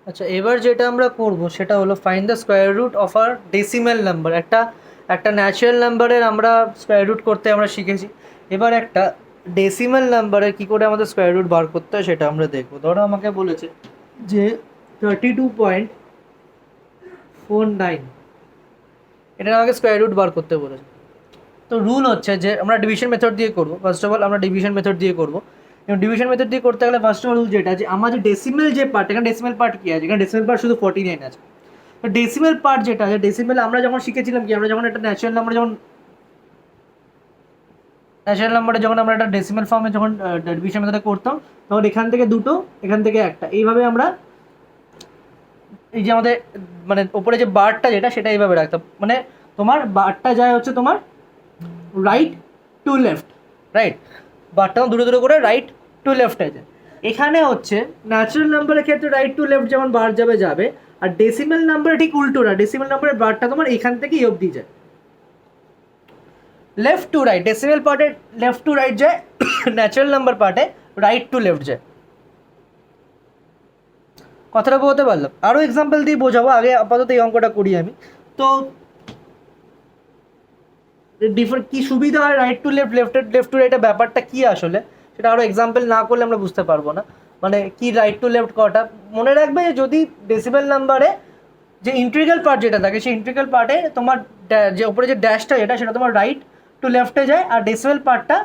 আচ্ছা, এবার যেটা আমরা করব সেটা হলো find the square root of আর ডেসিমেল নাম্বার। একটা ন্যাচারাল নাম্বারের আমরা স্কোয়ার রুট করতে আমরা শিখেছি। এবার একটা ডেসিমেল নাম্বারের কী করে আমাদের স্কোয়ার রুট বার করতে হয় সেটা আমরা দেখব। ধরো আমাকে বলেছে যে 32.49, এটা আমাকে স্কোয়ার রুট বার করতে বলেছে। তো রুল হচ্ছে যে আমরা ডিভিশন মেথড দিয়ে করবো। ফার্স্ট অফ অল আমরা ডিভিশন মেথড দিয়ে করবো, এবং ডিভিশন মেথড দিয়ে করতে গেলে ফার্স্ট অফ অল রুল যেটা যে আমাদের ডেসিমেল যে পার্ট, এখানে ডেসিমেল পার্ট কী আছে, এখানে ডেসিমেল পার্ট শুধু 49 আছে। তো ডেসিমেল পার্ট যেটা আছে, ডেসিমেল আমরা যখন শিখেছিলাম কি, আমরা যখন একটা ন্যাচারাল নাম্বারে যখন আমরা একটা ডেসিমেল ফর্মে যখন ডিভিশন মেথডে করতাম, তখন এখান থেকে দুটো, এখান থেকে একটা, এইভাবে আমরা এই যে আমাদের মানে ওপরে যে বারটা যেটা, সেটা এইভাবে রাখতাম। মানে তোমার বারটা যায় হচ্ছে তোমার রাইট টু লেফট, রাইট, বারটা দুটো দুটো করে রাইট টু লেফট আছে। এখানে হচ্ছে ন্যাচারাল নাম্বারের ক্ষেত্রে রাইট টু লেফট যেমন বার যাবে যাবে, আর ডেসিমেল নাম্বারে ঠিক উল্টোটা, ডেসিমেল নাম্বারের বারটা তোমার এখান থেকে এই অবধি যায়, লেফট টু রাইট। ডেসিমেল পার্টে লেফট টু রাইট যায়, ন্যাচারাল নাম্বার পার্টে রাইট টু লেফট যায়। কথাটা বলতে পারলাম? আরও এক্সাম্পল দিয়ে বোঝাবো, আগে আপাতত এই অঙ্কটা করি আমি। তো কী সুবিধা হয় right to left, left to রাইটের ব্যাপারটা কী আসলে, সেটা আরও এক্সাম্পল না করলে আমরা বুঝতে পারবো না। মানে কি রাইট টু লেফট কটা মনে রাখবে, যদি ডেসিমেল নাম্বারে যে ইন্টিগ্রাল পার্ট যেটা থাকে, সেই ইন্টিগ্রাল পার্টে তোমার যে উপরে যে ড্যাশটা যেটা, সেটা তোমার রাইট টু লেফটে যায়, আর ডেসিমেল পার্টে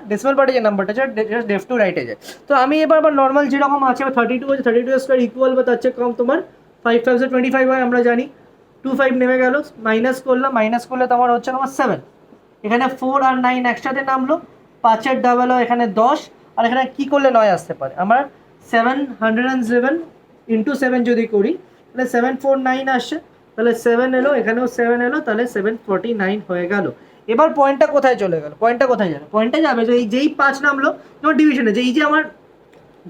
যে নাম্বারটা যায় লেফট টু রাইটে যায়। তো আমি এবার নর্মাল যেরকম আছে, 32 আছে, 32 স্কোয়ার ইকুয়াল বা তার চেয়ে কম তোমার 5 5 25 হয়, আমরা জানি। 2 5 নেমে গেল, মাইনাস করলাম, মাইনাস করলে তোমার হচ্ছে তোমার 7। এখানে 4 আর 9 একসাথে নামলো, 5-এর ডাবল হয় এখানে 10, আর এখানে কী করলে 9 আসতে পারে, আমার 707 ইন্টু 7 যদি করি তাহলে 749 আসছে, তাহলে 7 এলো, এখানেও 7 এলো, তাহলে 749 হয়ে গেল। এবার পয়েন্টটা কোথায় চলে গেল, পয়েন্টটা কোথায় যাবে, পয়েন্টটা যাবে যে যেই 5 নামলো যেমন ডিভিশনে, যে এই যে আমার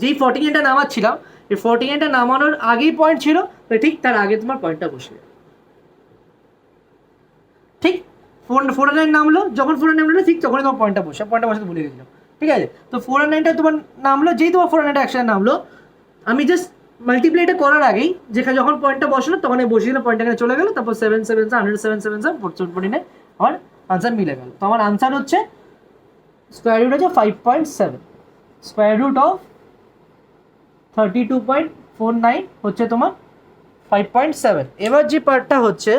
যেই 49টা নামাচ্ছিলাম, এই 49টা নামানোর আগেই পয়েন্ট ছিল, তো ঠিক তার আগে তোমার পয়েন্টটা বসে যাবে। ঠিক 409 নামলো, যখন 409 নামলো ঠিক তখনই তোমার পয়েন্টটা বসাতে ভুলে গেছিলাম। ঠিক আছে, তো 409টা তোমার নামলো, যেই তোমার 409টা একসাথে নামলো, আমি জাস্ট মাল্টিপ্লাইটা করার আগেই যেখানে যখন পয়েন্টটা বসলো তখন আমি বসিয়ে দিলাম, পয়েন্টটা এখানে চলে গেলো, তারপর 7 7 107 49 আমার আনসার মিলে গেল। তো আমার আনসার হচ্ছে স্কোয়ার রুট হচ্ছে 5.7, স্কোয়ার রুট অফ 32.49 হচ্ছে তোমার 5.7। এবার যে পার্টটা হচ্ছে,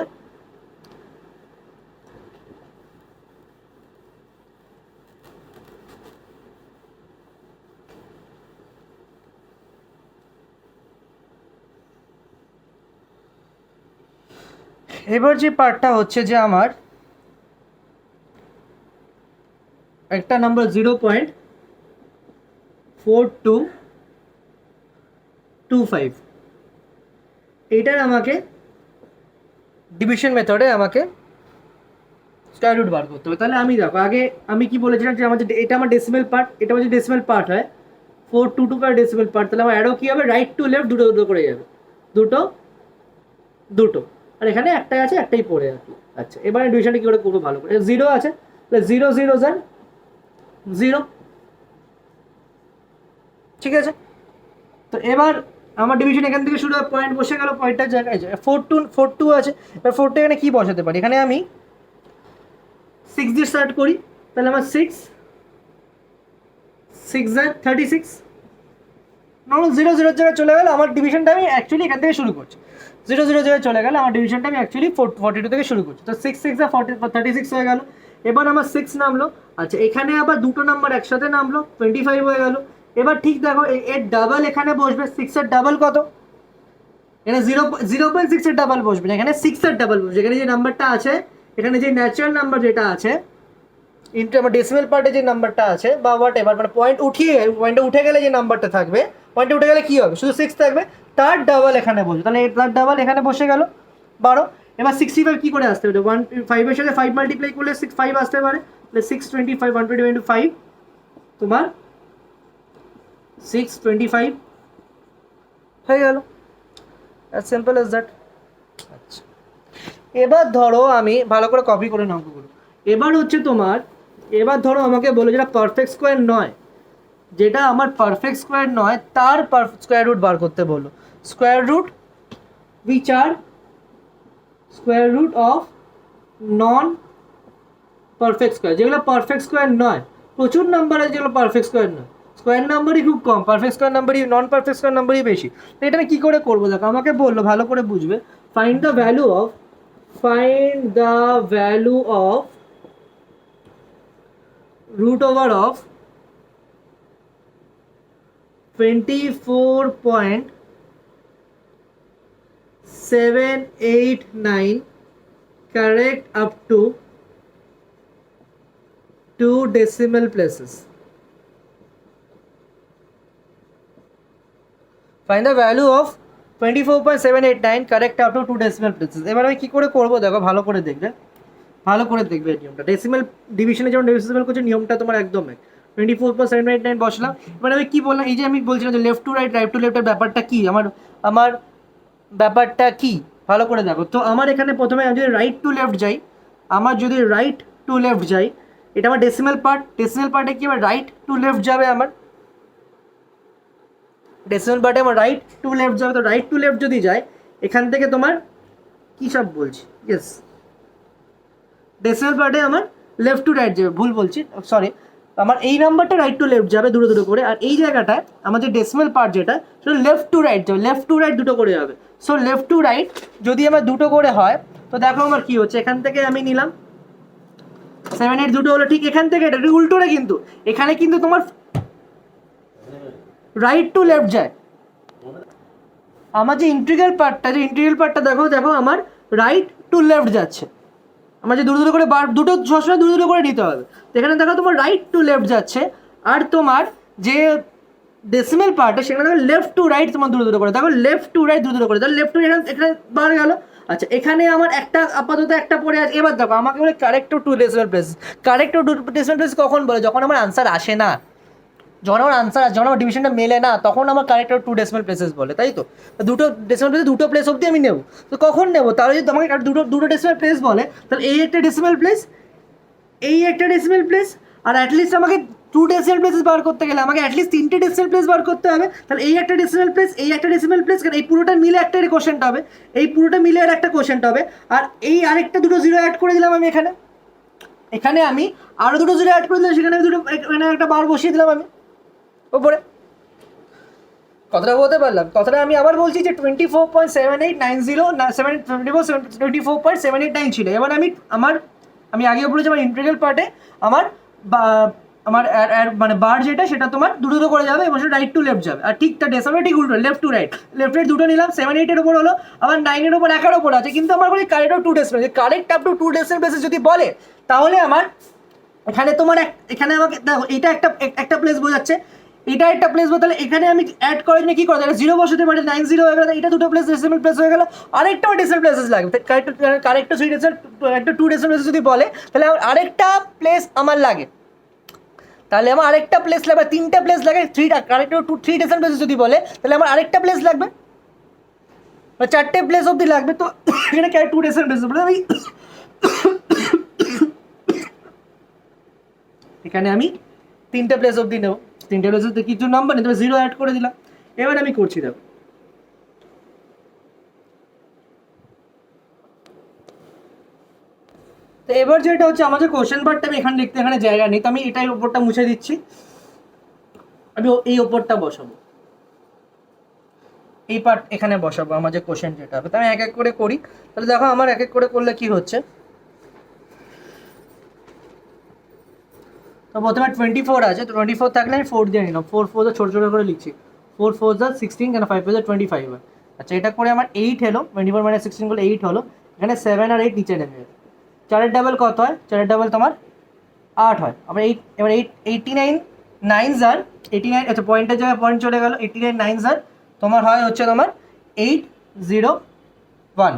যে আমার একটা নাম্বার 0.4225, এইটার আমাকে ডিভিশন মেথডে আমাকে স্কোয়ার রুট বার করতে হবে। তাহলে আমি দেখো, আগে আমি কি বলেছিলাম যে আমাদের এটা আমার ডেসিমেল পার্ট, এটা হচ্ছে ডেসিমেল পার্ট হয় 422 ডেসিমেল পার্ট, তাহলে আমার অ্যারো কি হবে, রাইট টু লেফট দুটো দুটো করে যাবে, দুটো দুটো, আর এখানে একটাই আছে, একটাই পড়ে আর কি। আচ্ছা, এবারে ডিভিশনটা কি করে করবো ভালো করে, 0 আছে, তাহলে 0 0 যান 0, ঠিক আছে। তো এবার আমার ডিভিশন এখান থেকে শুরু হয়, পয়েন্ট বসে গেল, পয়েন্টটার জায়গায় যায় 4 2 আছে। এবার 4 এখানে কি বসাতে পারি, এখানে আমি 6 দিয়ে স্টার্ট করি, তাহলে আমার 6 6 36, নর্মাল 0 0 জায়গায় চলে গেলে আমার ডিভিশনটা আমি অ্যাকচুয়ালি এখান থেকে শুরু করছি। 0 0 জায়গায় চলে গেলে আমার ডিভিশনটা আমি অ্যাকচুয়ালি 42 থেকে শুরু করছি। তো 6 6 36 হয়ে গেল। এবার আমার 6 নামলো, আচ্ছা এখানে আবার দুটো নাম্বার একসাথে নামলো, 25 হয়ে গেল। এবার ঠিক দেখো, এর ডাবল এখানে বসবে, 6-এর ডাবল কত, এখানে 0.6 এর ডাবল বসবে না, এখানে 6 এর ডাবল বসবে। এখানে যে নাম্বারটা আছে, এখানে যে ন্যাচারাল নাম্বার যেটা আছে ইন্টু আমার ডেসিমেল পার্টে যে নাম্বারটা আছে বা হোয়াট এভার, মানে পয়েন্টটা উঠে গেলে যে নাম্বারটা থাকবে, পয়েন্টে উঠে গেলে কী হবে, শুধু 6 থাকবে, তার ডাবল এখানে বসবে, তাহলে তার ডাবল এখানে বসে গেল 12। এবার 65 কী করে আসতে পারে, 5 এর সাথে 5 মাল্টিপ্লাই করলে 5 আসতে পারে, তাহলে 625 120 5 তোমার 625 হয়ে গেল, অ্যাজ সিম্পল অ্যাজ দ্যাট। আচ্ছা, এবার ধরো আমি ভালো করে কপি করে অঙ্কগুলো, এবার হচ্ছে তোমার, এবার ধরো আমাকে বলো যেটা পারফেক্ট স্কোয়ার নয়, যেটা আমার পারফেক্ট স্কোয়ার নয় তার স্কোয়ার রুট বার করতে বলো। Square root which are square root of non perfect square, যেগুলো পারফেক্ট স্কোয়ার নয়। প্রচুর নাম্বার আছে যেগুলো পারফেক্ট স্কোয়ার নয়, স্কোয়ার নাম্বারই খুব কম, পারফেক্ট স্কোয়ার নাম্বারই, নন পারফেক্ট স্কোয়ার নাম্বারই বেশি। তো এটা আমি কী করে করবো দেখো, আমাকে বললো ভালো করে বুঝবে, find the value of root over of 24.789 correct up to 2 decimal places. Find the value of 24.789 correct up to 2 decimal places. এবার আমি কি করে করব দেখো, ভালো করে দেখবে এই নিয়মটা। ডেসিমাল ডিভিশনে যেমন ডেসিমাল করছে নিয়মটা তোমার একদম 24.789 বসলাম। এবার আমি কি বললাম, এই যে আমি বলছিলাম যে লেফট টু রাইট টু লেফটের ব্যাপারটা কি, আমার ব্যাপারটা কি ভালো করে দেখো। তো আমার এখানে প্রথমে আমি যদি রাইট টু লেফট যাই, এটা আমার ডেসিমাল পার্টে কি আমার রাইট টু লেফট যাবে, আমার ডেসিমাল পার্টে আমার রাইট টু লেফট যাবে। তো রাইট টু লেফট যদি যায়, এখান থেকে তোমার কী সব বলছি, ইয়েস, ডেসিমাল পার্টে আমার লেফট টু রাইট যাবে, ভুল বলছি, সরি, আমার এই নাম্বারটা রাইট টু লেফট যাবে দুটো করে, আর এই জায়গাটায় আমার যে ডেসিমাল পার্ট যেটা সেটা লেফট টু রাইট যাবে, লেফট টু রাইট দুটো করে যাবে। সো লেফট টু রাইট যদি আমার দুটো করে হয়, তো দেখো আমার কী হচ্ছে, এখান থেকে আমি নিলাম 7 8 দুটো হলো, ঠিক এখান থেকে এটা উল্টোটা, কিন্তু এখানে কিন্তু তোমার রাইট টু লেফট যায়। আমার যে ইন্টিগ্রাল পার্টটা দেখো আমার রাইট টু লেফট যাচ্ছে, আমার যে দুটো করে দুটো সবসময় দুটো করে নিতে হবে। তো এখানে দেখো তোমার রাইট টু লেফট যাচ্ছে, আর তোমার যে ডেসিমাল পার্টটা সেখানে দেখো লেফট টু রাইট তোমার দুটো করে, দেখো লেফট টু রাইট দুটো করে, তাহলে লেফট টু এখানে বার গেল। আচ্ছা, এখানে আমার আপাতত একটা পড়ে আছে। এবার দেখো আমাকে বলে correct to decimal place. Correct to decimal place কখন বলে, যখন আমার আনসার আসে না, যখন আমার ডিভিশনটা মেলে না, তখন আমার কারেক্ট টু ডেসিমাল প্লেসেস বলে, তাই তো। দুটো ডেসিমাল প্লেসে দুটো প্লেস অবধি আমি নেব, তো কখন নেব, তাহলে যদি আমাকে দুটো ডেসিমাল প্লেস বলে, তাহলে এই একটা ডেসিমাল প্লেস, আর অ্যাটলিস্ট আমাকে 2 ডেসিমাল প্লেসেস বার করতে গেলে আমাকে অ্যাটলিস্ট 3টে ডেসিমাল প্লেস বার করতে হবে। তাহলে এই একটা ডেসিমাল প্লেস, কারণ এই পুরোটা মিলে একটা কোশ্চেনটা হবে, আর এই আরেকটা দুটো জিরো অ্যাড করে দিলাম আমি এখানে আমি আরও দুটো জিরো অ্যাড করে দিলাম, সেখানে আমি এখানে একটা বার বসিয়ে দিলাম আমি ওপরে। কথাটা বলতে পারলাম, কথাটা আমি আবার বলছি যে 24.789 ছিল। এবার আমি আগে বলেছি আমার ইন্টিগ্রাল পার্টে আমার মানে বার যেটা সেটা তোমার দুটো করে যাবে এবং সেটা রাইট টু লেফট যাবে, আর ঠিক তার ডেসিমাল ঠিক উল্টো, লেফট টু রাইট দুটো নিলাম, 7 8 এর উপর হলো, আবার 9 এর উপর একার উপর আছে, কিন্তু আমার বলি correct to decimal, correct up to 2 decimal basis যদি বলে, তাহলে আমার এখানে তোমার এখানে আমাকে দেখো এটা একটা প্লেস বোঝাচ্ছে, এটা একটা প্লেস তাহলে এখানে আমি অ্যাড করে নিয়ে কি করতে, জিরো বসাতে পারি, 9 0 হয়ে গেল, এটা দুটো প্লেস ডেসিমাল প্লেস হয়ে গেল, আরেকটা ডেসিমাল প্লেসেস লাগবে, কারেক্ট 3 ডেসিমাল, একটা 2 ডেসিমাল প্লেস যদি বলে, তাহলে আরেকটা প্লেস আমার লাগে, তাহলে আমার আরেকটা প্লেস লাগবে, 3টা প্লেস লাগে, 3 ডেসিমাল প্লেস যদি বলে, তাহলে আমার আরেকটা প্লেস লাগবে, 4টে প্লেস অবধি লাগবে। তো এখানে 2 ডেসিমাল প্লেস বলে আমি এখানে আমি 3টে প্লেস অবধি নেব, 3টে প্লেস অবধি কিছু নাম্বার নেই, তবে জিরো অ্যাড করে দিলাম। এবার আমি করছি দেখো, তো এবার যেটা হচ্ছে আমাদের কোশ্চেন পার্টটা আমি এখানে লিখতে এখানে জায়গা নেই, তো আমি এটাই ওপরটা মুছে দিচ্ছি, আমি এই ওপরটা বসাবো, এই পার্ট এখানে বসাবো, আমার যে কোশ্চেন যেটা হবে। তো আমি এক এক করে করি, তাহলে দেখো আমার এক এক করে করলে কি হচ্ছে। তো প্রথমে 24 আছে, তো 24 থাকলে আমি 4 দিয়ে নিলাম, 4 4 ছোটো ছোটো করে লিখছি, 4 4 16, কেন 5 5 25 হয়। আচ্ছা, এটা করে আমার 8 হলো, 24 - 16 করলে 8 হলো, এখানে 7 আর 8 নিচে নেমে যাবে, 4 ডাবল কত হয়, 4 ডাবল তোমার 8 হয়। আবার 8, এবার 89 9 আর 89, আচ্ছা পয়েন্টের জায়গায় পয়েন্ট চলে গেল, 89 9 আর তোমার হয় হচ্ছে তোমার 801।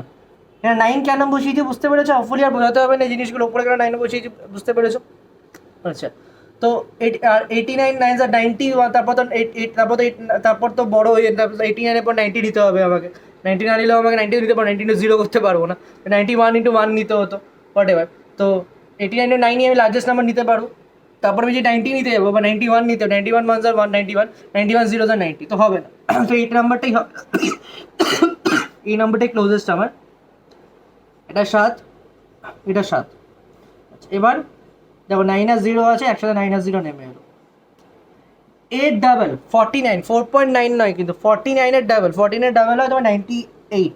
এখানে 9 কেন বসিয়েছি বুঝতে পেরেছো, অফুলি আর বোঝাতে হবে না এই জিনিসগুলো, উপরে কেন 9 বসিয়েছি বুঝতে পেরেছো। আচ্ছা, তো 89 9 আর 91, তারপর তো বড় হয়ে 89 এর পর 90 দিতে হবে আমাকে, 90 না নিলেও আমাকে 90 দিতে পারবো, 90 0 করতে পারবো না, 91 × 1 নিতে হতো, হোয়াট এভার। তো 89 × 9 আমি লার্জেস্ট নাম্বার নিতে পারবো, তারপর আমি যে 90 নিতে যাবো বা 91 নিতে, 91 1 191, 91 0 90, তো হবে না, তো এই নাম্বারটাই হবে। এই নাম্বারটাই ক্লোজেস্ট আমার, এটা 7, এটা 7। আচ্ছা এবার দেখো 9 আর 0 আছে, একসাথে 9 আর 0 নেমে এলো। 8 ডাবল 49, 4.9 নয় কিন্তু 49 এর ডাবল, 14 এর ডাবল হয় তোমার 98,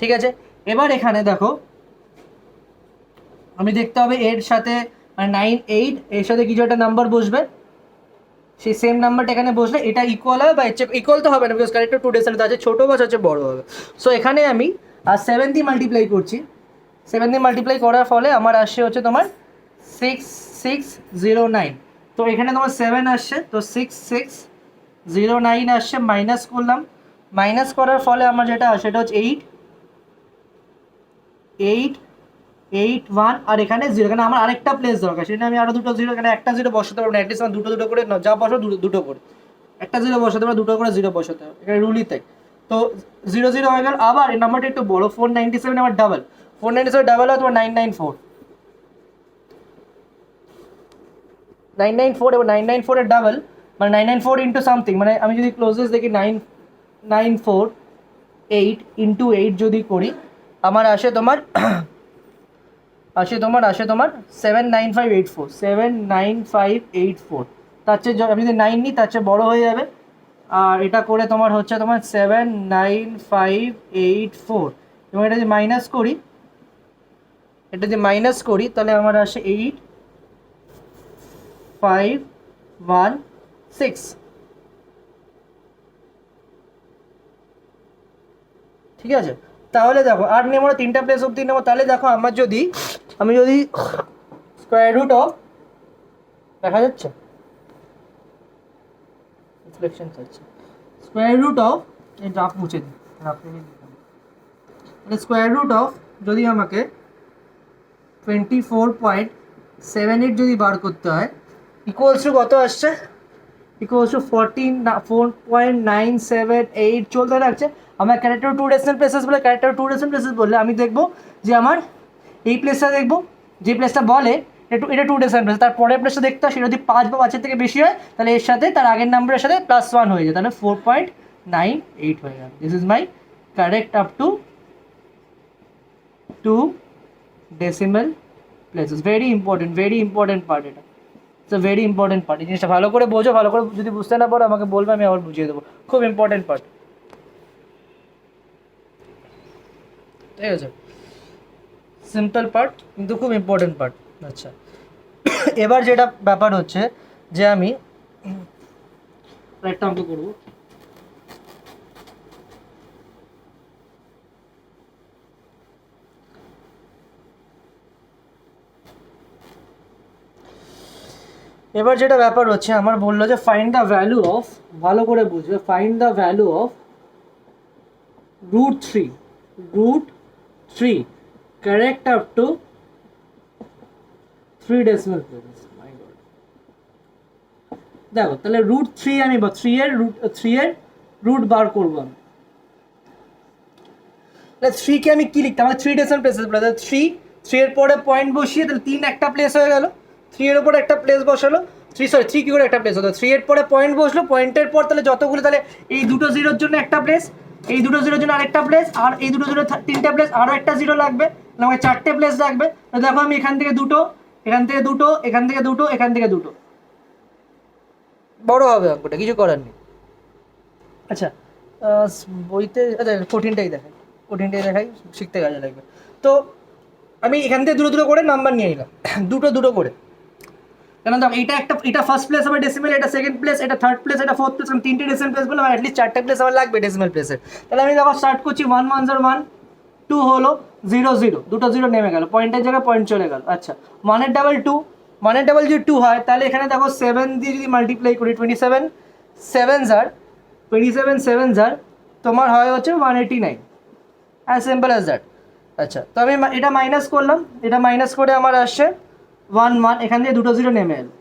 ঠিক আছে। এবার এখানে দেখো আমি দেখতে হবে এর সাথে মানে 9 8 এর সাথে কিছু একটা নাম্বার বসবে, সেই সেম নাম্বারটা এখানে বসলে এটা ইকুয়াল হবে বা ইকুয়াল তো হবে না, বিকজ কারেক্ট 2 ডেসিমাল আছে, ছোটো বা হচ্ছে বড় হবে। সো এখানে আমি আর 7 দিয়ে মাল্টিপ্লাই করছি, 7 দিয়ে মাল্টিপ্লাই করার ফলে আমার আসছে হচ্ছে তোমার 6609। তো এখানে তোমার 7 আসছে, তো 6609 আসছে, মাইনাস করলাম, মাইনাস করার ফলে আমার যেটা আসে সেটা হচ্ছে 8 8 8 1, আর এখানে 0, এখানে আমার আরেকটা প্লেস দরকার, সেটা আমি আরও দুটো 0, এখানে একটা 0 বসাতে পারবো না, অ্যাটলিস্ট আমার দুটো দুটো করে যা বসো দুটো করে, একটা 0 বসাতে পারবো, দুটো করে 0 বসাতে হবে, এখানে রুলই তাই। তো 0 0 হয়ে গেল। আবার এই নাম্বারটা একটু বড়, 497 আমার ডাবল, 497 ডাবল হয় তোমার 994, 994, এবার 994 এর ডাবল মানে 994 ইন্টু সামথিং, মানে আমি যদি ক্লোজেস্ট দেখি 9948 ইন্টু 8 যদি করি আমার আসে তোমার 79584, 79584। তার চেয়ে আমি যদি 9 নিই তার চেয়ে বড় হয়ে যাবে, আর এটা করে তোমার হচ্ছে তোমার 79584, এবং এটা যদি মাইনাস করি, তাহলে আমার আসে 8516, ঠিক আছে। তাহলে দেখো আর নেবো না, 3টা প্লেস অবধি নেবো। তাহলে দেখো আমার আমি যদি স্কোয়ার রুট অফ, দেখা যাচ্ছে রিফ্লেকশন আছে, স্কোয়ার রুট অফ, এই ড্রাফট মুছে দিই, তাহলে স্কোয়ার রুট অফ যদি আমাকে 24.78 যদি বার করতে হয়, ইকুয়ালস টু কত আসছে, ইকুয়ালস টু 4.978 চলতে থাকছে। আমার ক্যারেক্টার 2 ডেসিমাল প্লেসেস বলে, ক্যারেক্টার 2 ডেসিমাল প্লেসেস বললে আমি দেখবো যে আমার এই প্লেসটা দেখবো, যে প্লেসটা বলে এটা 2 ডেসিমাল প্লেস, তার পরের প্লেসটা দেখতে হয়, সেটা যদি 5 বা 5-এর থেকে বেশি হয় তাহলে এর সাথে তার আগের নাম্বারের সাথে +1 হয়ে যায়, তাহলে 4.98 হয়ে যাবে। This is my correct up to 2 decimal places. Very important part, এটা it's a very important part. এই জিনিসটা ভালো করে বোঝো, ভালো করে যদি বুঝতে না পারো আমাকে বলবে, আমি আবার বুঝিয়ে দেবো, খুব ইম্পর্টেন্ট পার্ট, ঠিক আছে। সিম্পল পার্ট কিন্তু খুব ইম্পর্টেন্ট পার্ট। আচ্ছা এবার যেটা ব্যাপার হচ্ছে যে আমি একটা অঙ্ক করবো, এবার যেটা ব্যাপার হচ্ছে আমার বললো যে ফাইন্ড দ্য ভ্যালু অফ, ভালো করে বুঝবে, find the value of √3 correct up to 3 decimal places। My God, দেখো তাহলে √3 আমি 3 এর রুট বার করবো আমি, তাহলে 3 কে আমি কি লিখতাম, আমার 3 ডেসিমাল প্লেসেস বলে, তাহলে 3 এর পরে পয়েন্ট বসিয়ে তাহলে 3 একটা প্লেস হয়ে গেল, 3 এর উপরে একটা প্লেস বসালো, 3 কি করে একটা প্লেস হতো, 3 এর পরে পয়েন্ট বসলো, পয়েন্টের পর তাহলে যতগুলো, তাহলে এই দুটো জিরোর জন্য একটা প্লেস, এই দুটো জিরোর জন্য আরেকটা প্লেস, আর এই দুটো জিরো 3টা প্লেস, আরও একটা জিরো লাগবে, আমাকে 4টে প্লেস লাগবে। তো দেখো আমি এখান থেকে দুটো, এখান থেকে দুটো, এখান থেকে দুটো, এখান থেকে দুটো, বড় হবে অঙ্কটা, কিছু করার নেই। আচ্ছা বইতে আচ্ছা কঠিনটাই দেখাই শিখতে কাজে লাগবে। তো আমি এখান থেকে দুটো করে নাম্বার নিয়ে এলাম, দুটো করে, কেন দেখো এটা ফার্স্ট প্লেস আমার ডেসিমাল, এটা সেকেন্ড প্লেস, এটা থার্ড প্লেস, এটা ফোর্থ প্লেস, 3টে ডেসিমাল প্লেস বলে আমার অ্যাটলিস্ট 4টে প্লেস আমার লাগবে ডেসিমাল প্লেসের। তাহলে আমি দেখো স্টার্ট করছি 1 1 0 1, 2 হলো 0 0, দুটো 0 নেমে গেল, পয়েন্টের জায়গায় পয়েন্ট চলে গেল। আচ্ছা 1 এর ডাবল 2, 1 এর ডাবল যদি 2 হয় তাহলে এখানে দেখো 7 দিয়ে যদি মাল্টিপ্লাই করি, 27 7 জার তোমার হয় হচ্ছে 189, অ্যাজ সিম্পল অ্যাজ দ্যাট। আচ্ছা তো আমি এটা মাইনাস করলাম, এটা মাইনাস করে আমার আসছে 1 1, এখান থেকে দুটো 0 নেমে এলো,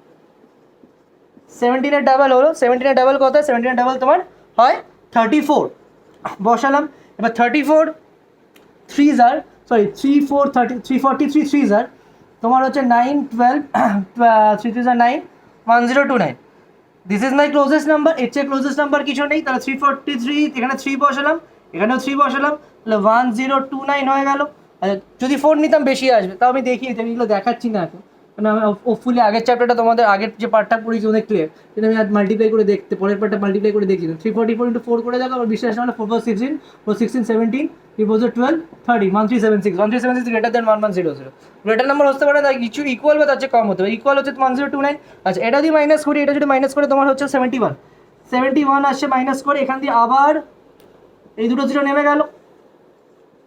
17 এর ডাবল হলো, 17 এর ডাবল কত হয়, 17 এর ডাবল তোমার হয় 34, বসালাম। এবার 34 3 জার, সরি 343 3 জার তোমার হচ্ছে 9 12 3 3 জার 9 1029। This is my closest number, এর চেয়ে ক্লোজেস্ট নাম্বার কিছু নেই। তাহলে 343, এখানে 3 বসালাম, এখানেও 3 বসালাম, তাহলে 1029 হয়ে গেল। আচ্ছা যদি 4 নিতাম বেশি আসবে, তাও আমি দেখিয়ে দিই, আমি এগুলো দেখাচ্ছি না এখন, মানে আমি হোপফুলি আগের চ্যাপ্টারটা তোমাদের আগের যে পার্টটা পড়েছি তোমাদের ক্লিয়ার, কিন্তু আমি আজ মাল্টিপ্লাই করে দেখতে, পরের পার্টটা মাল্টিপ্লাই করে দেখি 344 ইন্টু 4 করে দেখো, আমার বিশ্বাস না হলে 4 4 16, 4 16 17, 3 4 12 30, 1376, 1376 গ্রেটার দেন 1100, গ্রেটার নাম্বার হতে পারে না, কিছু ইকুয়াল বা তার চেয়ে কম হতে পারে, ইকুয়াল হচ্ছে 1029। আচ্ছা এটা যদি মাইনাস করি, এটা যদি মাইনাস করে তোমার হচ্ছে 71 আসছে মাইনাস করে, এখান দিয়ে আবার এই দুটো জিরো নেমে গেল।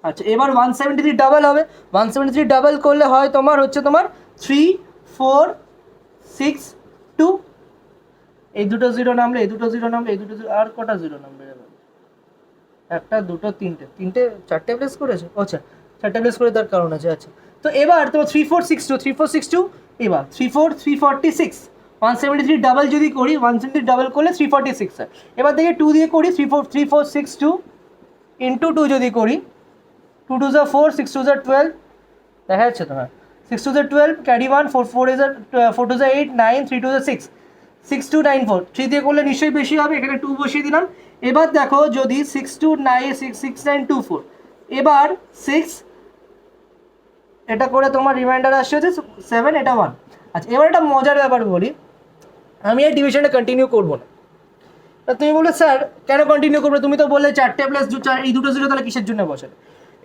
আচ্ছা এবার 173 ডাবল হবে, 173 ডাবল করলে হয় তোমার হচ্ছে তোমার 3462, এই দুটো জিরো নামলে, এই দুটো জিরো নামলে, এই দুটো জিরো, আর কটা জিরো নামবে এবার, একটা দুটো তিনটে, চারটে প্লেস করেছে, আচ্ছা চারটে প্লেস করে তার কারণ আছে। আচ্ছা তো এবার তোমার 3462, এবার 346, 173 ডাবল যদি করি, 173 ডাবল করলে 346 হয়। এবার দেখে 2 দিয়ে করি, 3462 ইন্টু 2 যদি করি, 2 2 যা 4, 6 2 যা 12, দেখা যাচ্ছে তো? হ্যাঁ 6 2 যা 12, ক্যারি 1, 4 4 যা 4 2 যা 8, 9, 3 2 যা 6, 6294, 3 দিয়ে করলে নিশ্চয়ই বেশি হবে, এখানে 2 বসিয়ে দিলাম। এবার দেখো যদি 62966924, এবার 6 এটা করে তোমার রিমাইন্ডার আসছে হচ্ছে 7, এটা 1। আচ্ছা এবার একটা মজার ব্যাপার বলি, আমি এই ডিভিশনটা কন্টিনিউ করবো না। তা তুমি বললে স্যার কেন কন্টিনিউ করবে, তুমি তো বললে চারটে প্লাস এই দুটো জিরো তাহলে কিসের জন্য বসালে?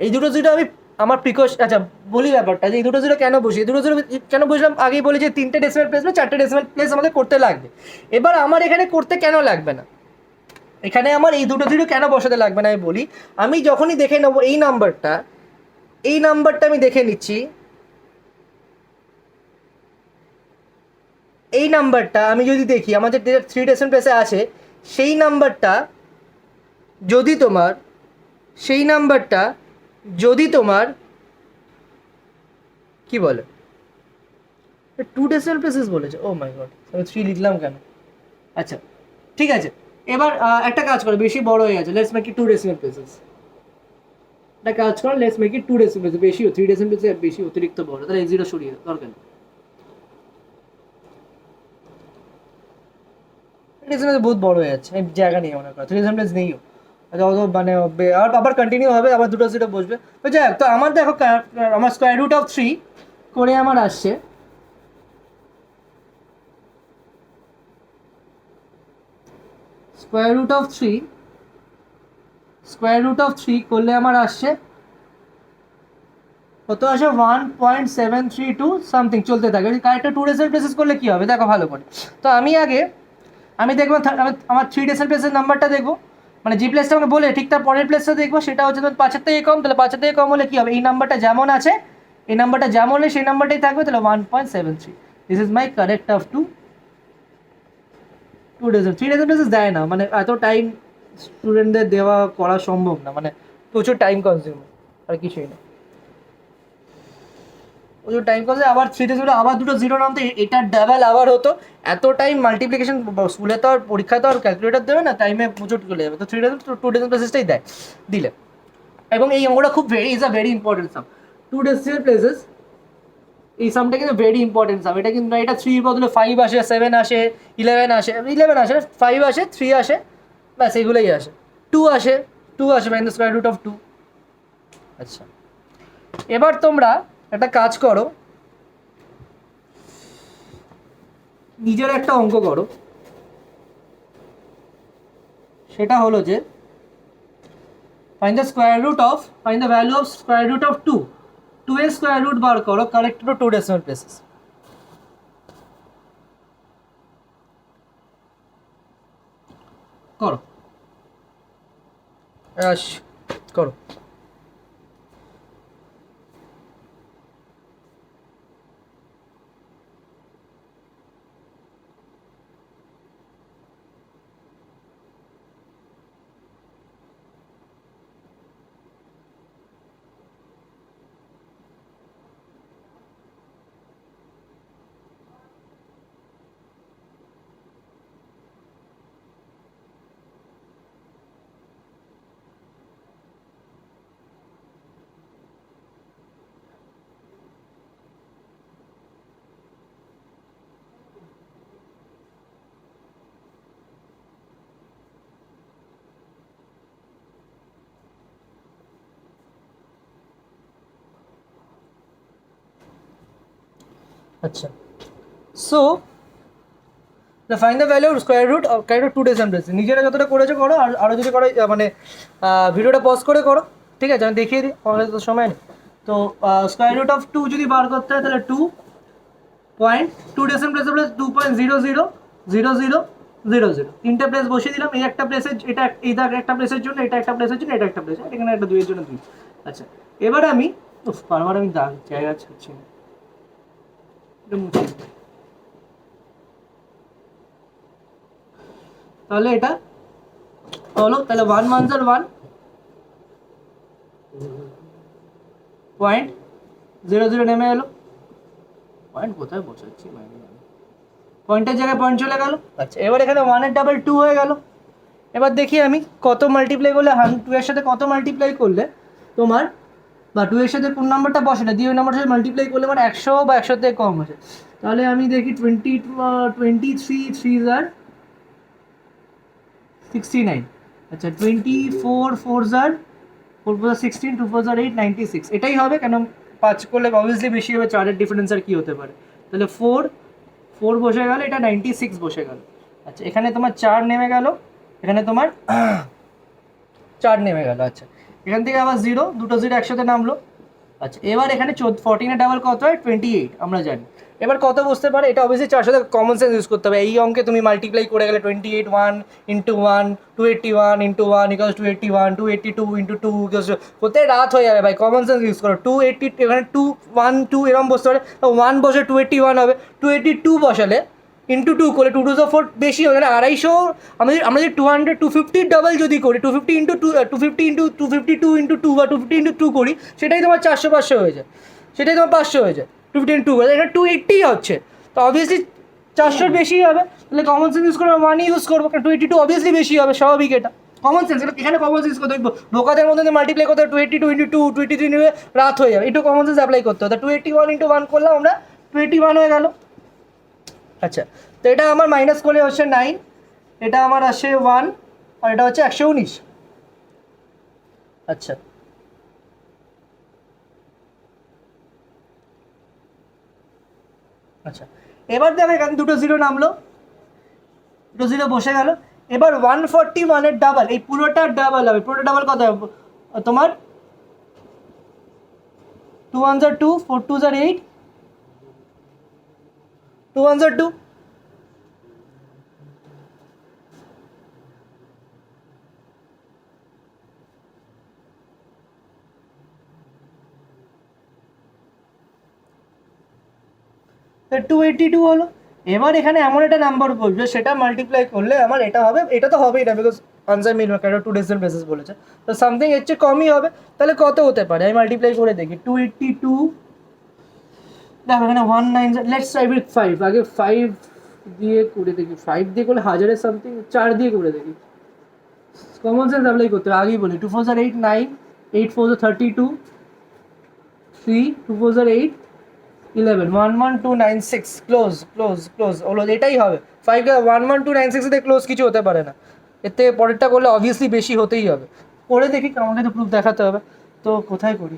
এই দুটো জিরো আমি আমার আচ্ছা বলি ব্যাপারটা, যে এই দুটো জিরো কেন বসি, এই দুটো জিরো কেন বসলাম আগেই বলি যে 3টে ডেসিমাল প্লেস বা 4টে ডেসিমাল প্লেস আমাদের করতে লাগবে। এবার আমার এখানে করতে কেন লাগবে না, এখানে আমার এই দুটো জিরো কেন বসাতে লাগবে না আমি বলি। আমি যখনই দেখে নেবো এই নাম্বারটা, এই নাম্বারটা আমি দেখে নিচ্ছি, এই নাম্বারটা আমি যদি দেখি আমাদের যেটা 3 ডেসিমাল প্লেসে আছে, সেই নাম্বারটা যদি তোমার, সেই নাম্বারটা যদি তোমার কি বলে 2 ডেসিমাল প্লেসেস বলেছে, ও মাই গড আমি 3 লিখলাম কেন। আচ্ছা ঠিক আছে, এবার একটা কাজ করো, বেশি বড় হয়ে গেছে, let's make it 2 decimal places, একটা কাজ করো, let's make it 2 decimal places, বেশি 3 ডেসিমাল প্লেসে বেশি অতিরিক্ত বড়, তাহলে এই জিরো সরিয়ে দরকার নেই, ডেসিমাল বহুত বড় হয়ে যাচ্ছে, এই জায়গা নেই মনে করো, 3 ডেসিমাল প্লেস নেইও। আচ্ছা অত মানে আর আবার কন্টিনিউ হবে, আবার দুটো জিরো বসবে, তো যাই হোক, তো আমার দেখো আমার স্কোয়ার রুট অফ 3 করে আমার আসছে স্কোয়ার রুট অফ থ্রি করলে আমার আসছে কত আসে, 1.732 সামথিং, চলতে থাকে। কারেক্টটা 2 ডেসিমাল প্লেসেস করলে কি হবে দেখো ভালো করে। তো আমি দেখবো আমার 3 ডেসিমাল প্লেসের নাম্বারটা দেখবো, মানে যে প্লেসটা আমাকে বলে ঠিক তার পরের প্লেসটা দেখবো, সেটা হচ্ছে তোমার 5-এর থেকে কম, তাহলে 5-এর থেকে কম হলে কি হবে, এই নাম্বারটা যেমন আছে, এই নাম্বারটা যেমন হলে সেই নাম্বারটাই থাকবে, তাহলে 1.73, this is my correct of 2 decimal. 3 decimal places দেয় না, মানে এত টাইম স্টুডেন্টদের দেওয়া করা সম্ভব না, মানে প্রচুর টাইম কনজিউমিং, আর কিছুই না, প্রচুর টাইম কনজিউমিং। আবার 3 ডেসিমাল আবার দুটো জিরো নামতো, এটা ডাবল আবার হতো, এত টাইম মাল্টিপ্লিকেশন, স্কুলে তো আর পরীক্ষা তো আর ক্যালকুলেটার দেবে না, টাইমে প্রচুর চলে যাবে, তো 3 ডেসিমাল 2 ডেসিমাল প্লেসেসটাই দেয় দিলে। এবং এই অঙ্কটা খুব is a very important some, 2 decimal places, এই সামটা কিন্তু ভেরি ইম্পর্টেন্ট সাম, এটা কিন্তু এটা 3 বদলে 5 আসে, 7 আসে, 11 আসে 5 আসে, 3 আসে, ব্যাস এগুলোই আসে, 2 আসে, 2 আসে মানে স্কোয়ার রুট অফ 2। আচ্ছা এবার তোমরা একটা কাজ করো, নিজের একটা অঙ্ক করো, সেটা হলো যে find the value of square root of 2 এর স্কোয়ার রুট বার করো, কারেক্ট টু 2 ডেসিমাল প্লেসেস করো, করো। আচ্ছা, so find the value square root kind of to decimal places. নিজেরা যতটা করেছো করো, আর আরও যদি করো মানে ভিডিওটা পজ করে করো, ঠিক আছে? আমি দেখিয়ে দিই, আমাদের তো সময় নেই। তো স্কোয়ার রুট অফ টু যদি বার করতে হয় তাহলে 2.2 2.0000000, তিনটে প্লেস বসিয়ে দিলাম। এই একটা প্লেসের, এটা একটা প্লেসের জন্য, এটা একটা প্লেসের জন্য, এটা একটা প্লেস, এখানে একটা 2 এর জন্য 2। আচ্ছা, এবার আমি বারবার আমি জায়গা ছাড়ছি না, এটা মুছে দিই। তাহলে এটা হলো, তাহলে 1 1 1 0.00 নেমে এলো। পয়েন্ট কোথায় বসাচ্ছি, পয়েন্টের জায়গায় পয়েন্ট চলে গেল। আচ্ছা, এবার এখানে 1 এর ডাবল 2 হয়ে গেল। এবার দেখি আমি কত মাল্টিপ্লাই করলে 2 এর সাথে কত মাল্টিপ্লাই করলে তোমার, বা 2 এর সাথে কোন নাম্বারটা বসে না দিয়ে ওই নাম্বারটার সাথে মাল্টিপ্লাই করলে মানে 100 বা 100 থেকে কম আছে। তাহলে আমি দেখি 23 3s are 69। আচ্ছা, 24 4s are 4 4 16 2 4 are 8 96, এটাই হবে। কেন 5 করলে অবভিয়াসলি বেশি হবে, 4-এর ডিফারেন্স আর কি হতে পারে। তাহলে 4 বসে গেল, এটা 96 বসে গেল। আচ্ছা, এখানে তোমার 4 নেমে গেল, এখানে তোমার 4 নেমে গেল। আচ্ছা, এখান থেকে আবার 0, দুটো 0 একসাথে নামলো। আচ্ছা, এবার এখানে 14 এর ডাবল কত হয়? 28, আমরা জানি। এবার কত বসতে পারে? এটা অবভিয়াসলি 4 সাথে কমন সেন্স ইউজ করতে হবে। এই অঙ্কে তুমি মাল্টিপ্লাই করে গেলে 28 1 into 1 281 into 1 equals 281 282 into 2 equals, কোথায় রাত হয়ে যাবে ভাই, কমন সেন্স ইউজ করো। 280, এখানে 2 1 2 এরকম বসতে পারে, 1 বসে 281 হবে, 282 বসালে ইন্টু 2 করলে 2 2 4 বেশি হবে, মানে 250। আমরা যদি 200 250 ডাবল যদি করি, 250 ইন্টু 2 250 ইন্টু 252 ইন্টু 2 বা 250 ইন্টু 2 করি, সেটাই তোমার 400 500 হয়ে যায়, সেটাই তোমার 500 হয়ে যায়। 250 ইন্টু 2 এটা 280 হচ্ছে, তো অবভিয়াসলি 400 বেশি হবে। তাহলে কমন সেন্স ইউজ করে 1 ইউজ করবো, কারণ 282 অবভিয়াসলি বেশি হবে, স্বাভাবিক। এটা কমন সেন্স, এখানে কমন সেন্স করতে হবে। বোকাদের মধ্যে মাল্টিপ্লাই করতে হবে 282 ইন্টু 2 283 নিয়ে রাত হয়ে যাবে, একটু কমন সেন্স অ্যাপ্লাই করতে হবে। 281 ইন্টু 1 করলাম আমরা, 281 হয়ে গেল। আচ্ছা, তো এটা আমার মাইনাস করলে হচ্ছে 9, এটা আমার আসে 1, আর এটা হচ্ছে 119। আচ্ছা, আচ্ছা, এবার দেখো এখানে দুটো 0 নামলো, দুটো 0 বসে গেল। এবার 141 এর ডাবল, এই পুরোটা ডাবল হবে। পুরোটা ডাবল কত হবে তোমার? 2 1s are 2 4 2s are 8, 2 1s are 2। তো 282 হলো। এবার এখানে এমন একটা নাম্বার বলবে, সেটা মাল্টিপ্লাই করলে আমার এটা হবে, এটা তো হবেই না, বিকজ আনসার মিলবে, কারণ 2 ডেসিমাল প্লেসেস বলেছে, তো সামথিং এর চেয়ে কমই হবে। তাহলে কত হতে পারে? আমি মাল্টিপ্লাই করে দেখি। 282, দেখো এখানে 19, লেটস ট্রাই উইথ 5। আগে 5 দিয়ে করে দেখি, 5 দিয়ে করলে হাজারের সামথিং, 4 দিয়ে করে দেখি। কমন সেন্স অ্যাপ্লাই করতে হবে, আগেই বলি। 2 4 are 8 9, 8 4 are 32, 3 2 4 are 8 11, 11296, close close close হলো, এটাই হবে। 5 11296 এতে ক্লোজ কিছু হতে পারে না, এর থেকে পরেরটা করলে অবভিয়াসলি বেশি হতেই হবে। করে দেখি, আমাকে তো প্রুফ দেখাতে হবে, তো কোথায় করি?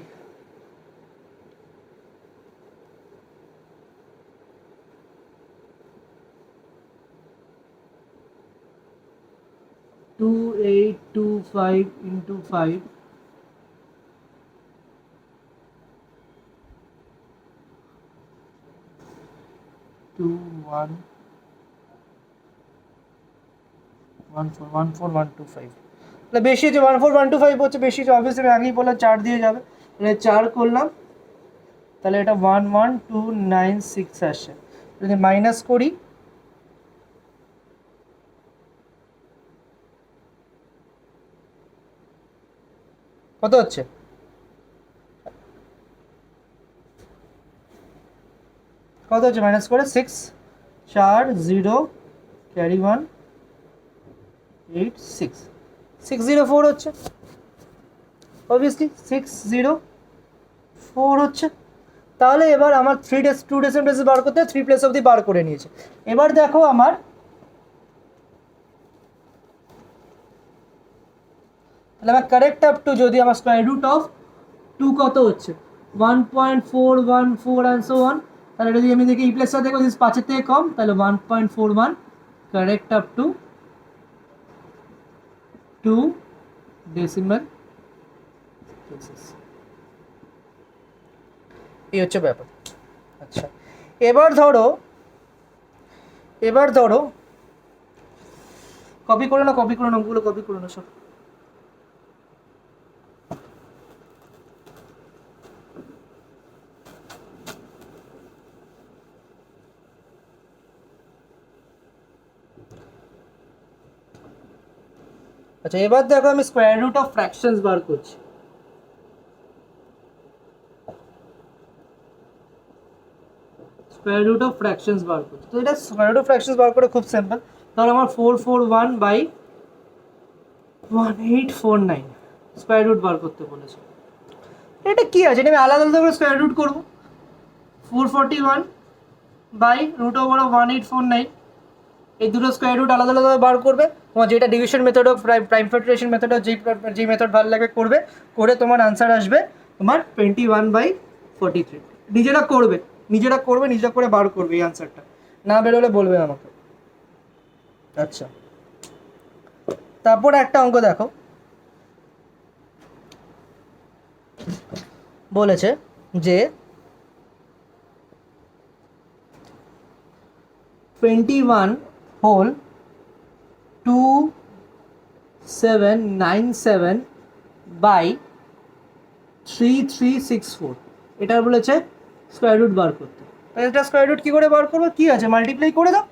টু 825 ইন্টু 5, 2 1 1 4 1 4 1 2 5, তাহলে বেশি হচ্ছে। 1 4 1 2 5 হচ্ছে বেশি হচ্ছে, অবভিয়াসলি আমি আগেই বললাম 4 দিয়ে যাবে, তাহলে 4 করলাম, তাহলে এটা 11296 আসে। যদি মাইনাস করি, কত হচ্ছে? কত হচ্ছে মাইনাস করে? 6 4 0 ক্যারি 1 8 6 604 হচ্ছে, অবভিয়াসলি 604 হচ্ছে। তাহলে এবার আমার 2 ডেসিমাল প্লেসেস বার করতে 3 প্লেস অবধি বার করে নিয়েছে। এবার দেখো আমার, তাহলে আমার কারেক্ট আপ টু, যদি আমার স্কোয়ার রুট অফ 2 কত হচ্ছে? 1.414 অ্যান্ড সো অন, তাহলে যদি আমি দেখি ই প্লেসটা দেখবো 5 থেকে কম, তাহলে 1.41 correct up to 2 decimal places. এই হচ্ছে ব্যাপার। আচ্ছা, এবার ধরো কপি করে নাও ওগুলো কপি করে নাও সব। আচ্ছা, এবার দেখো আমি স্কোয়ার রুট অফ ফ্র্যাকশনস বার করছি। স্কোয়ার রুট অফ ফ্র্যাকশনস বার করছি, তো এটা স্কোয়ার রুট অফ ফ্র্যাকশনস বার করে খুব সিম্পল। ধরো আমার 441/1849 স্কোয়ার রুট বার করতে বলেছে। এটা কি আছে, এটা আমি আলাদা আলাদা করে স্কোয়ার রুট করবো। 441/√1/1849, এই দুটো স্কোয়ার রুট আলাদা আলাদা বার করবে। তোমার যেটা ডিভিশন মেথড হোক, প্রাইম ফ্যাক্টরাইজেশন মেথড হোক, যেই মেথড ভালো লাগে করবে, করে তোমার আনসার আসবে তোমার 21/43। নিজেরা করে বার করবে এই আনসারটা, না বেরোলে বলবে আমাকে। আচ্ছা, তারপর একটা অঙ্ক দেখো, বলেছে যে 21/2797/3364 এটার বলেছে স্কোয়ার রুট বার করতে। এটা স্কোয়ার রুট কী করে বার করবো? কী আছে, মাল্টিপ্লাই করে দাও,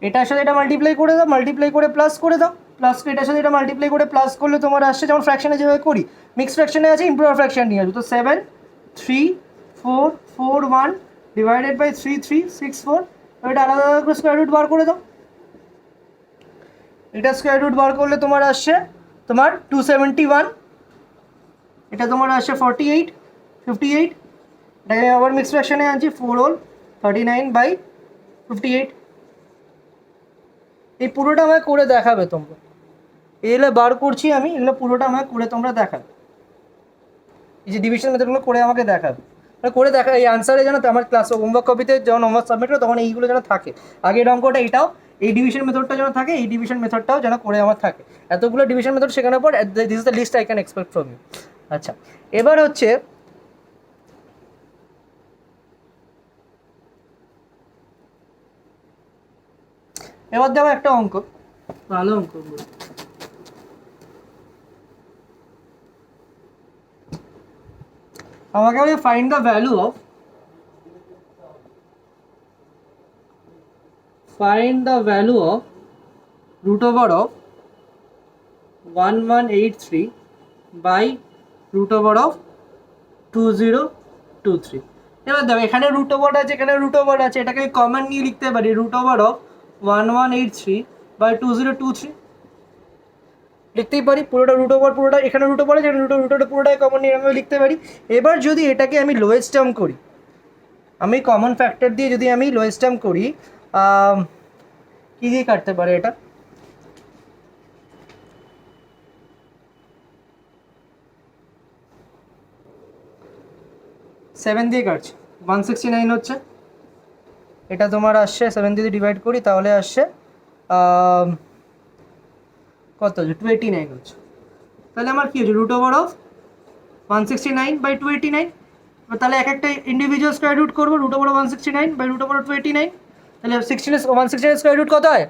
এটার সাথে এটা মাল্টিপ্লাই করে দাও, মাল্টিপ্লাই করে প্লাস করে দাও, প্লাস এটার সাথে এটা মাল্টিপ্লাই করে প্লাস করলে তোমার আসছে, যেমন ফ্র্যাকশনে যেভাবে করি, মিক্স ফ্র্যাকশনে আছে, ইমপ্রপার ফ্র্যাকশন নিয়ে আসবে। তো 73441 ডিভাইডেড বাই 3364, এটা আলাদা আলাদা করে স্কোয়ার রুট বার করে দাও। এটা স্কোয়ার রুট বার করলে তোমার আসছে তোমার 271, এটা তোমার আসছে 48, 58, এটাকে আবার মিক্স ফ্র্যাকশনে আনছি, 4 হোল 39/58। এই পুরোটা আমায় করে দেখাবে তোমরা, এগুলো বার করছি আমি, এগুলো পুরোটা আমায় করে তোমরা দেখাবে, এই যে ডিভিশন মেথডগুলো করে আমাকে দেখাবে, করে দেখা এই আনসারে যেন আমার ক্লাস হোমওয়ার্ক কপিতে যখন হোমওয়ার্ক সাবমিট করো তখন এইগুলো যেন থাকে, আগের অঙ্কটা এটাও, এই ডিভিশন মেথডটা যেন থাকে, এই ডিভিশন মেথডটাও যেন করে আমার থাকে। এতগুলো ডিভিশন মেথড শেখানোর পর this is the least I can expect from you. আচ্ছা, এবার হচ্ছে দেখো একটা অঙ্ক, ভালো অঙ্ক, আমাকে বলে find the value of root over of 1183/√2023। এবার দেখো এখানে রুট ওভার আছে, এখানে রুট ওভার আছে, এটাকে আমি কমন নিয়ে লিখতে পারি, √1183/2023 লিখতেই পারি। পুরোটা রুট ওভার, পুরোটা এখানে রুট ওভার আছে, রুটটা পুরোটাই কমন নিয়ে আমি লিখতে পারি। এবার যদি এটাকে আমি লোয়েস্ট টার্ম করি, আমি কমন ফ্যাক্টর দিয়ে যদি আমি লোয়েস্ট টার্ম করি, কী দিয়ে কাটতে পারে এটা, সেভেন দিয়ে কাটছে, 169 হচ্ছে, এটা তোমার আসছে 7 দিয়ে ডিভাইড করি তাহলে আসছে কত হচ্ছে, 289 হচ্ছে। তাহলে আমার কী হচ্ছে, √169/289, তাহলে এক একটা ইন্ডিভিজুয়াল স্কোয়ার রুট করবো, √169/√289, তাহলে 169 স্কোয়ার রুট কত হয়,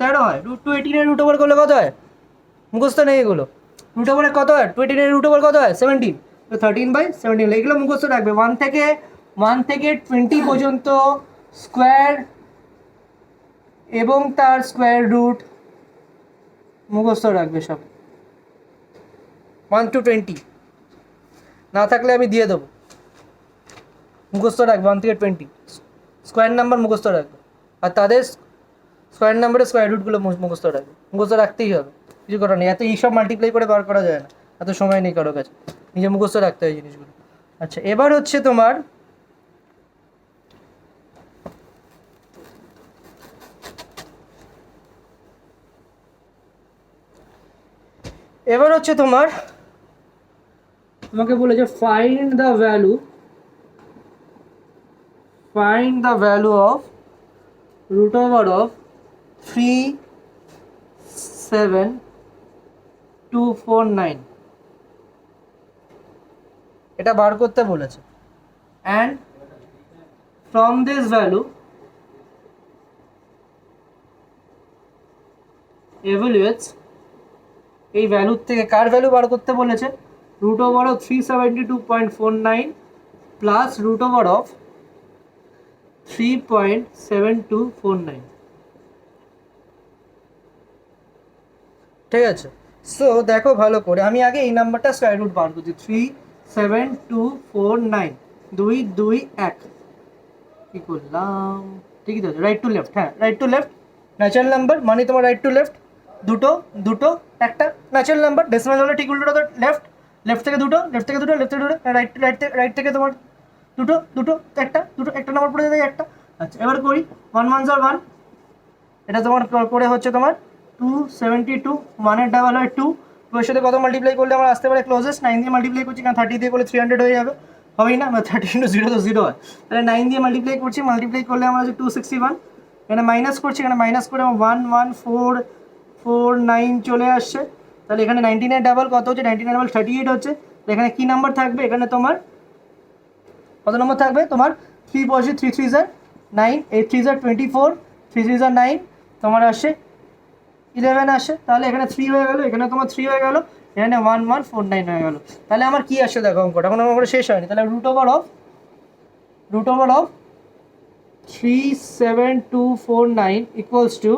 13 হয়। √289 রুট ওভার করলে কত হয়, মুখস্থ নেই এগুলো, রুট ওভারে কত হয়, 289 রুট ওভার কত হয়, 17, তো 13/17, এগুলো মুখস্থ রাখবে। 1 থেকে 20 পর্যন্ত স্কোয়ার এবং তার স্কোয়ার রুট মুখস্থ রাখবে সব, 1 to 20, না থাকলে আমি দিয়ে দেবো, মুখস্থ রাখবে 1 থেকে 20 স্কোয়ার নাম্বার মুখস্থ রাখবে, আর তাদের স্কোয়ার নাম্বারের স্কোয়ার রুটগুলো মুখস্থ রাখবে, মুখস্থ রাখতেই হবে, কিছু করার নেই, এত এইসব মাল্টিপ্লাই করে বার করা যায় না, এত সময় নেই কারো কাছে, নিজে মুখস্থ রাখতে হয় জিনিসগুলো। আচ্ছা, এবার হচ্ছে তোমার তোমাকে বলেছে find the value find the value of root over of 37249 এটা বার করতে বলেছে and from this value evaluates এই ভ্যালু থেকে কার ভ্যালু বার করতে বলেছে root over of 372.49 plus root over of 3.7249 ঠিক আছে সো দেখো ভালো করে আমি আগে এই নাম্বারটা স্কয়ার রুট বার করছি 37249 2 2 1 কি করলাম ঠিকই তো রাইট টু লেফট হ্যাঁ right to left natural number মানে তোমার রাইট টু লেফট দুটো দুটো একটা ন্যাচারাল নাম্বার ডেসিমাল হলে ঠিক উল্টো লেফট লেফট থেকে দুটো লেফট থেকে দুটো লেফট থেকে দুটো রাইট রাইট থেকে তোমার দুটো দুটো একটা দুটো একটা নাম্বার পড়ে যায় একটা আচ্ছা এবার করি 1 1 0 1 এটা তোমার করে হচ্ছে তোমার 272 1 এর ডাবল হয় 2 2 এর সাথে কত মাল্টিপ্লাই করলে আমার আসতে পারে ক্লোজেস্ট 9 দিয়ে মাল্টিপ্লাই করছি কারণ 30 দিয়ে করলে 300 হয়ে যাবে হবেই না 30 × 0 তো 0 হয় তাহলে 9 দিয়ে মাল্টিপ্লাই করছি মাল্টিপ্লাই করলে আমার আছে 261 এখানে মাইনাস করছি এখানে মাইনাস করে 11449 চলে আসছে তাহলে এখানে 19 এর ডাবল কত হচ্ছে 19 এর ডাবল 38 হচ্ছে এখানে কি নাম্বার থাকবে এখানে তোমার কত নম্বর থাকবে তোমার 3 বসে 3 3 9 8 3 24 3 3 9 তোমার আসে 11 আসে তাহলে এখানে 3 হয়ে গেল এখানে তোমার 3 হয়ে গেল এখানে 1149 হয়ে গেল তাহলে আমার কি আসে দেখো অঙ্কটা এখন অঙ্কটা শেষ হয়নি তাহলে root over of 37249 equals to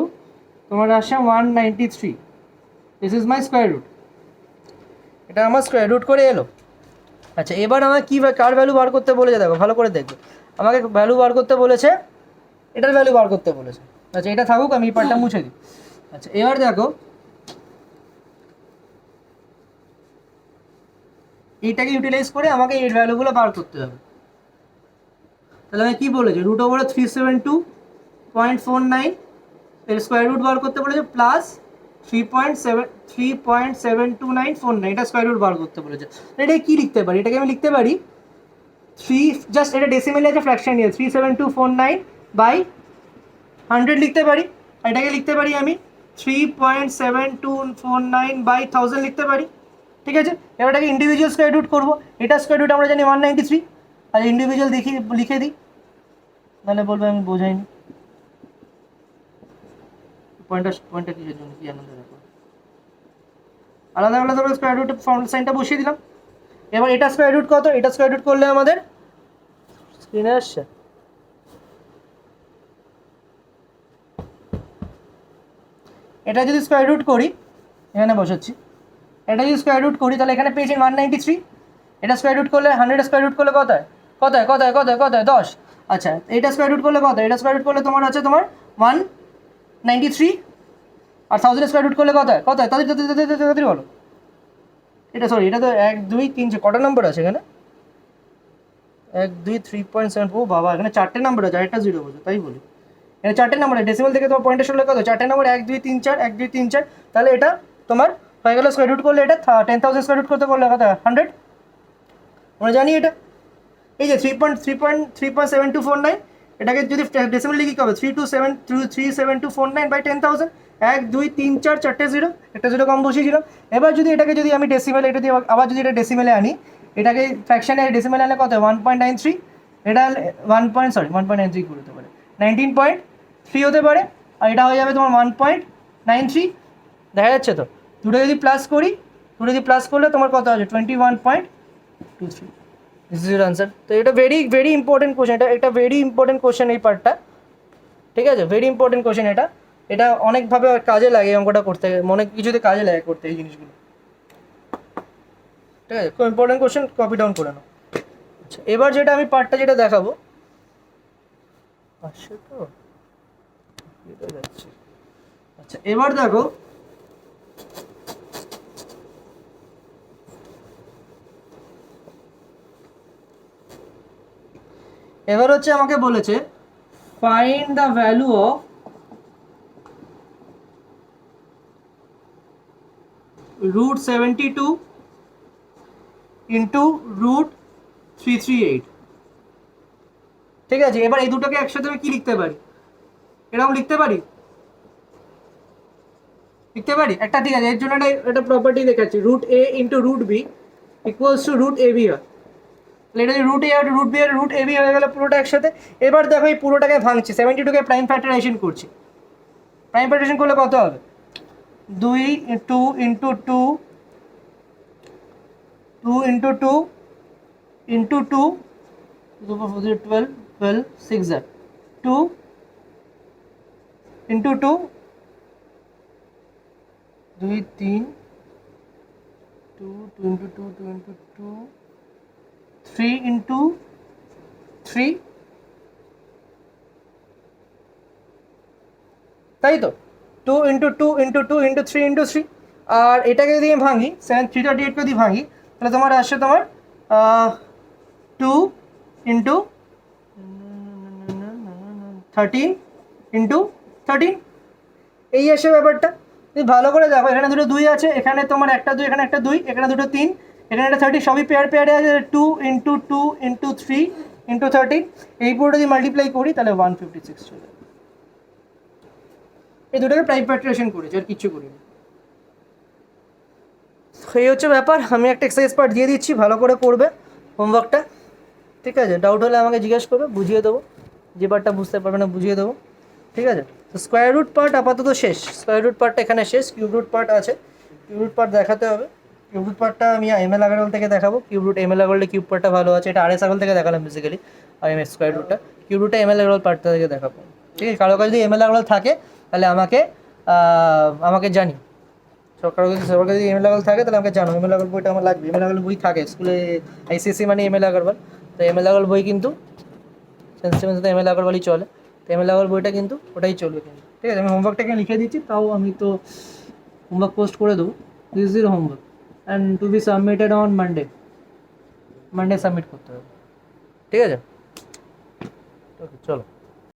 তোমার আসে 193 this is my square root এটা আমার স্কয়ার রুট করে এলো আচ্ছা এবার আমাকে কি কার ভ্যালু বার করতে বলেছে দেখো ভালো করে দেখবে আমাকে ভ্যালু বার করতে বলেছে এটার ভ্যালু বার করতে বলেছে আচ্ছা এটা থাকুক আমি এই পার্টটা মুছে দিই আচ্ছা এবার দেখো এইটাকে ইউটিলাইজ করে আমাকে এর ভ্যালুগুলো বার করতে হবে তাহলে আমি কী বলেছি রুট ওভার 372.49 এর স্কোয়ার রুট বার করতে বলেছে প্লাস 3.72949 এটা স্কোয়ার রুট বার করতে বলেছে এটা কি লিখতে পারি এটাকে আমি লিখতে পারি 3 জাস্ট এটা ডেসিমেলে আছে ফ্র্যাকশন নিয়ে 37249 বাই 100 লিখতে পারি এটাকে লিখতে পারি আমি 3.7249 বাই 1000 লিখতে পারি ঠিক আছে এবার এটাকে ইন্ডিভিজুয়াল স্কোয়ার রুট করবো এটা স্কোয়ার রুট আমরা জানি 193 আর ইন্ডিভিজুয়াল দেখি লিখে দিই নাহলে বলবে আমি বোঝাইনি পয়েন্টটা কিসের জন্য কি আনন্দ দেখো আলাদা আলাদা করে স্কোয়ার রুট ফর্মুলা সাইনটা বসিয়ে দিলাম এবার এটা স্কোয়ার রুট কত এটা স্কোয়ার রুট করলে আমাদের স্ক্রিনে আসছে এটা যদি স্কোয়ার রুট করি এখানে বসাচ্ছি এটা যদি স্কোয়ার রুট করি তাহলে এখানে পেয়েছি 193 এটা স্কোয়ার রুট করলে 100 স্কোয়ার রুট করলে কত হয় 10 আচ্ছা এটা স্কোয়ার রুট করলে কত এটা স্কোয়ার রুট করলে তোমার আছে তোমার 193 আর 1000 স্কোয়ার রুট করলে কত হয় তাদের বলো এটা সরি এটা তো 1 2 3 কটা নম্বর আছে এখানে 1 2 3.7 ও বাবা এখানে 4টে নাম্বার আছে আরেকটা জিরো বলছো তাই বলি এখানে 4টে নাম্বার ডেসিমাল থেকে তোমার পয়েন্টের সরলে কত 4টে নাম্বার 1 2 3 4 1 2 3 4 তাহলে এটা তোমার হয়ে গেল স্কোয়ার রুট করলে এটা 10,000 স্কোয়ার রুট করতে করলে কত 100 আমরা জানি এটা এই যে 3.7249 এটাকে যদি ডেসিমাল লিখি কবে 37249 বাই 10,000 1 2 3 4 4টে জিরো একটা জিরো কম বসিয়েছিলাম এবার যদি এটাকে যদি আমি ডেসিমেলে এটা দিয়ে আবার যদি এটা ডেসিমেলে আনি এটাকে ফ্র্যাকশনে ডেসিমেলে আনলে কত 1.93 এটা 1.93 করতে পারে 19.3 হতে পারে আর এটা হয়ে যাবে তোমার 1.93 দেখা যাচ্ছে তো দুটো যদি প্লাস করি দুটো যদি প্লাস করলে তোমার কত আছে 21.23 দিস ইজ ইউর আনসার তো এটা ভেরি ভেরি ইম্পর্টেন্ট কোশ্চেন এটা ভেরি ইম্পর্টেন্ট কোশ্চেন এই পার্টটা ঠিক আছে ভেরি ইম্পর্টেন্ট কোশ্চেন এটা অনেকভাবে কাজে লাগে অঙ্কটা করতে অনেক কিছুতে কাজে লাগে করতে এই জিনিসগুলো ঠিক আছে খুব ইম্পর্টেন্ট কোশ্চেন কপি ডাউন করে নাও আচ্ছা এবার যেটা আমি পার্টটা যেটা দেখাবো আসছে তো এটা যাচ্ছে আচ্ছা এবার দেখো এবার হচ্ছে আমাকে বলেছে find the value of root 72 into root 338 ঠিক আছে, এবার এই দুটোকে একসাথে আমি কি লিখতে পারি, এরকম লিখতে পারি, লিখতে পারি একটা, ঠিক আছে, এর জন্য একটা প্রপার্টি দেখাচ্ছি, root A into root B equals to root A B হয়। তাহলে এটা রুট এ আর রুট বি আর রুট এ বি হয়ে গেল পুরোটা একসাথে। এবার দেখো এই পুরোটাকে ভাঙছি, 72 কে প্রাইম ফ্যাক্টরাইজেশন করছি। প্রাইম ফ্যাক্টরাইজেশন করলে কত হবে, 2 2 ইন্টু 2 2 ইন্টু 2 ইন্টু 2 12 12 6 আর 2 ইন্টু 2 2 3 2 2 ইন্টু 2 2 ইন্টু 2 3 ইন্টু 3, তাই তো, 2 ইন্টু 2 ইন্টু 2 ইন্টু 3 ইন্টু 3। আর এটাকে যদি আমি ভাঙি 338কে যদি ভাঙি তাহলে তোমার আসছে তোমার 2 ইন্টু 13 ইন্টু 13, এই আসে ব্যাপারটা। তুমি ভালো করে দেখো, এখানে দুটো 2 আছে, এখানে তোমার একটা 2, এখানে একটা 2, এখানে দুটো 3, এখানে একটা 30, সবই পেয়ার পেয়ারে আছে। 2 ইন্টু 2 ইন্টু 3 ইন্টু 13, এই পুরোটা যদি মাল্টিপ্লাই করি তাহলে 156 চলে যাবে। এই দুটোকে প্রাইম ফ্যাক্টরাইজেশন করেছি, আর কিছু করিনি। এই হচ্ছে ব্যাপার। আমি একটা এক্সারসাইজ পার্ট দিয়ে দিচ্ছি, ভালো করে করবে হোমওয়ার্কটা, ঠিক আছে? ডাউট হলে আমাকে জিজ্ঞেস করবে, বুঝিয়ে দেবো, যে পার্টটা বুঝতে পারবে না বুঝিয়ে দেবো, ঠিক আছে? তো স্কোয়ার রুট পার্ট আপাতত শেষ, স্কোয়ার রুট পার্টটা এখানে শেষ, কিউব রুট পার্ট আছে, কিউব রুট পার্ট দেখাতে হবে। কিউব রুট পার্টটা আমি এমএল আগরওয়াল থেকে দেখাবো, কিউব রুট এমএল আগরওয়ালে কিউব পার্টটা ভালো আছে, এটা আরএস আগরওয়াল থেকে দেখালাম বেসিক্যালি, আর এম স্কোয়ার রুটটা, কিউব রুটটা এমএল আগরওয়াল পার্টটা থেকে দেখাবো, ঠিক আছে? কারো কাছে যদি এমএল আগরওয়াল থাকে তাহলে আমাকে জানি, সরকার যদি এমএল আগরওয়াল থাকে তাহলে আমাকে জানো, এমএল আগরওয়াল বইটা আমার লাগবে, এমএল আগরওয়াল বই থাকে স্কুলে, আইসিএসসি মানে এমএল আগরওয়াল, তো এমএল আগরওয়াল বই কিন্তু সেন্সিটিভ তো এমএল আগরওয়ালই চলে, তো এমএল আগরওয়াল বইটা কিন্তু ওটাই চলবে কিন্তু, ঠিক আছে? আমি হোমওয়ার্কটাকে লিখে দিচ্ছি, তাও আমি তো হোমওয়ার্ক পোস্ট করে দেবো, this is homework and to be submitted on Monday submit করতে হবে, ঠিক আছে? ওকে, চলো।